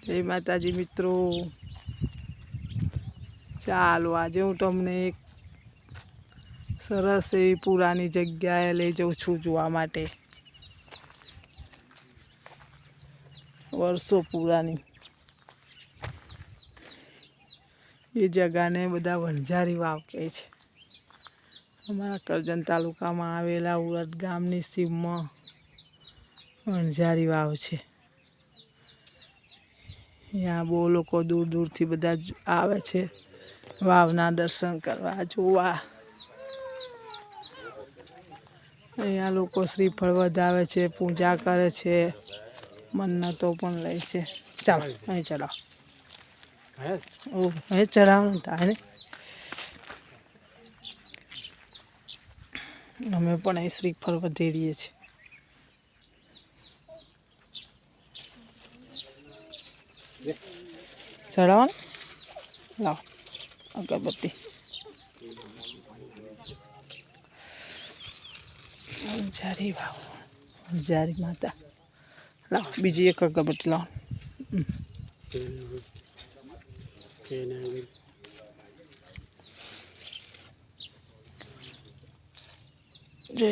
જય માતાજી મિત્રો, ચાલો આજે હું તમને એક સરસ એવી પુરાની જગ્યાએ લઈ જાઉં છું જોવા માટે। વર્ષો પુરાની એ જગાને બધા વણઝારી વાવ કહે છે। અમારા કરજણ તાલુકામાં આવેલા ઉરદ ગામની સીમમાં વણઝારી વાવ છે। यहाँ बहू लोग दूर दूर थी बधा आवे छे वावना दर्शन करवा जोवा। अहींया लोग श्रीफळ वधावे छे, पूजा करे छे, मन्नतो पण ले छे। चलो अहीं चढ़ाओ, अहीं चढ़ाओ ताने अमे पण अहीं श्रीफळ वधेरीए छे। चढ़ाओ लाओ अगरबत्ती वणझारी वाव वणझारी माता लाओ बीजी एक अगरबत्ती लाओ। जय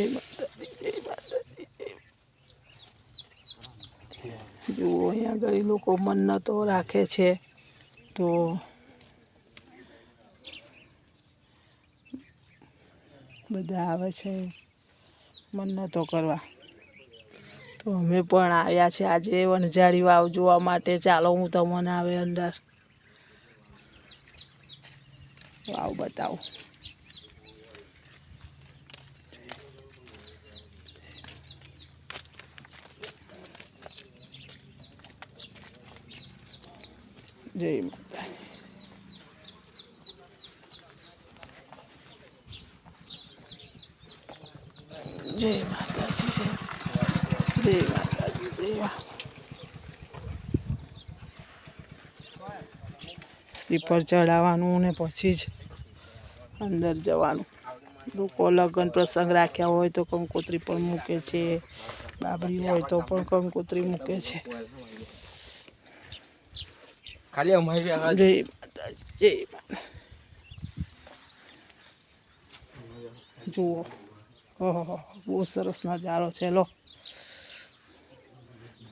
माताजी जय माताजी जो अहींया गई लोग मन्नतो राखे छे तो बधा आवे छे मन्नतो करवा। तो अमे पण आव्या छे आजे वणझारी वाव जोवा माटे। चालो हूँ तमने आवे अंदर वाव बताऊं। जय माता जय माताजी जय माताजी जय श्रीफळ चढ़ावानुं ने पछी ज अंदर जवानुं। लोको लग्न प्रसंग राख्या होय तो कंकोत्री पण मूके छे, बाबरी होय तो पण कंकोत्री मूके छे। जय माताजी जय माता जुओ ओहो बहुत सरस नजारो छे। लो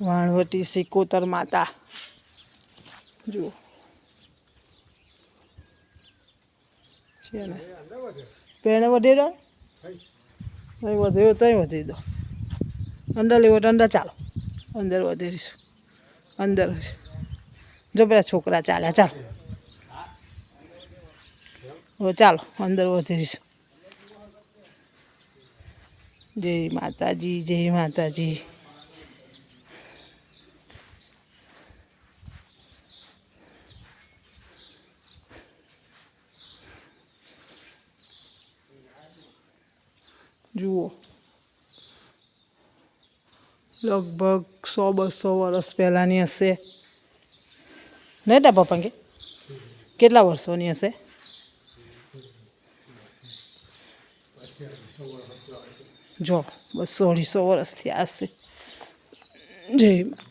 वाणवटी सिकोतर माता जुओ छे ने पेड़ वधेरो नहीं वधेरो तो वधी दो अंदर लेवो तो अंदर चालो अंदर वधेरीशुं अंदर जो पेला छोकरा चाल्या चालो हो चालो अंदर वधेरीशुं। जय माताजी जय माताजी जुओ लगभग 100-200 वर्ष पहलानी हशे नहीं ता पप्पा के केटला वर्षोनी हशे? जो 200-250 वर्ष थी हशे। जय माता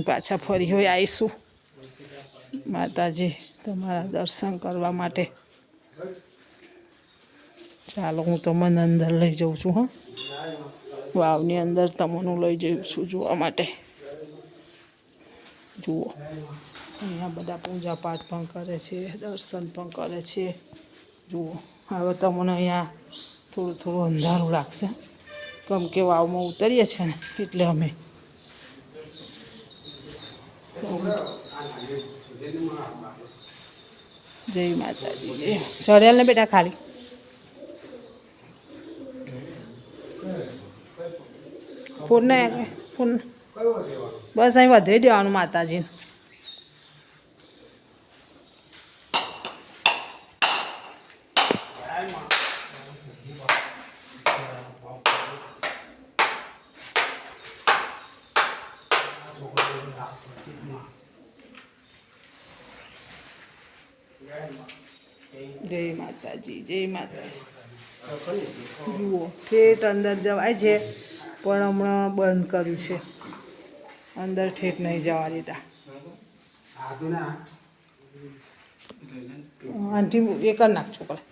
पाछा फरी होय आईशुं माताजी तमारा दर्शन करवा माटे। चालो हूँ तमने अंदर लई जाऊँ छुं। हाँ वावनी अंदर तमने लई जाऊँ छुं जोवा माटे। जुओ अहींया बधा पूजा पाठ पण करे छे, दर्शन पण करे छे। जुओ हवे तमने अहींया थोड़ुं थोड़ुं अंधारुं लागशे केम के वावमां उतरीए छे ने એટલે અમે जय माताजी जय चढ़ेल ने बेटा खाली फोन ने फोन बस अहीं वधारी देवानुं माताजी। જય માતાજી જય માતાજી. જુઓ ઠેઠ અંદર જવાય છે પણ હમણાં બંધ કર્યું છે. અંદર ઠેઠ નહીં જવા દેતા. આંટી એ કરી નાખ છોકરા.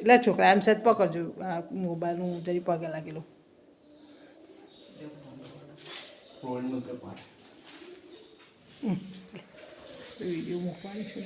લે છોકરા એમ સેજ પકડજો આ મોબાઈલનું જરી પગે લાગેલું. વિડીયો મૂકવાની છે.